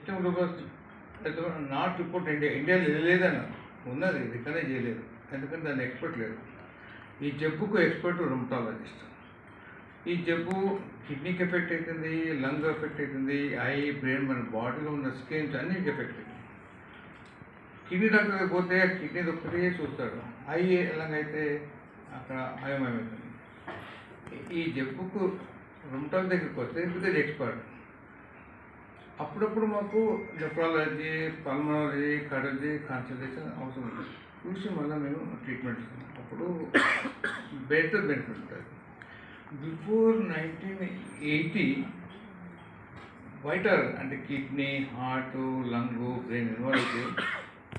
System lupus not report ఇండియాలో లేదన్న ఉన్నది రికగ్నైజ్ చేయలేదు, ఎందుకంటే దాన్ని ఎక్స్పర్ట్ లేదు. ఈ జబ్బుకు ఎక్స్పర్ట్ రుమటాలజిస్ట్. ఈ జబ్బు కిడ్నీకి ఎఫెక్ట్ అవుతుంది, లంగ్ ఎఫెక్ట్ అవుతుంది, ఐ బ్రెయిన్ మన బాడీలో ఉన్న స్కిన్స్ అన్నిటికి ఎఫెక్ట్ అవుతుంది. కిడ్నీ డాక్టర్ పోతే కిడ్నీ ఒక్కటే చూస్తాడు, ఐ లంగ్ అయితే అక్కడ అయమవుతుంది. ఈ జబ్బుకు రుమటాలజీ దగ్గరికి వస్తే బికాజ్ ఎక్స్పర్ట్. అప్పుడప్పుడు మాకు నెఫ్రాలజీ, పల్మనాలజీ, కార్డియాలజీ కన్సల్టేషన్ అవసరం ఉంటుంది. చూసి మళ్ళీ మేము ట్రీట్మెంట్ ఇస్తాం. అప్పుడు బెనిఫిట్ ఉంటుంది. బిఫోర్ 1980 వైటల్ అంటే kidney, heart, lung, brain involve అయితే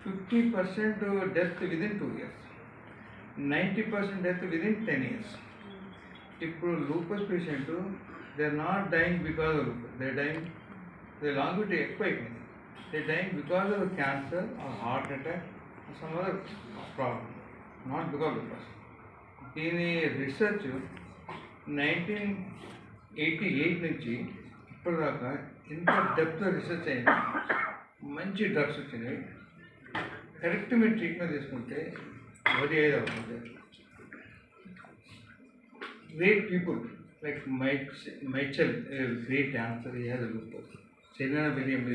50% death within 2 years, 90% death within 10 years. ఇప్పుడు lupus patient they are not dying because of lupus, they dying their longevity ఎక్కువ అయిపోయింది. They dying because of cancer or heart attack some other problem, not because lupus. దీని research 1988 నుంచి ఇప్పటిదాకా ఇంత depth research అయింది. మంచి drugs వచ్చినాయి. Correct మీరు ట్రీట్మెంట్ తీసుకుంటే వరి అయ్యేది అవుతుంది. Great people like Michael, great dancer, he has a lupus. Serena Williams,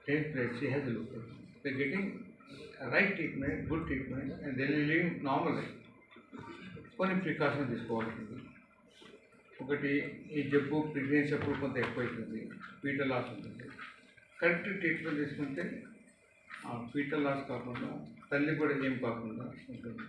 10th grade, she has a lupus. They're getting right treatment, good treatment, and they're living normal life. కొన్ని precaution తీసుకోవాల్సింది. ఒకటి, ఈ జబ్బు pregnancy అప్పుడు కొంత ఎక్కువైతుంది, foetal loss ఉంటుంది. Correct treatment తీసుకుంటే foetal loss కాకుండా తల్లి కూడా ఏం కాకుండా ఉంటుంది.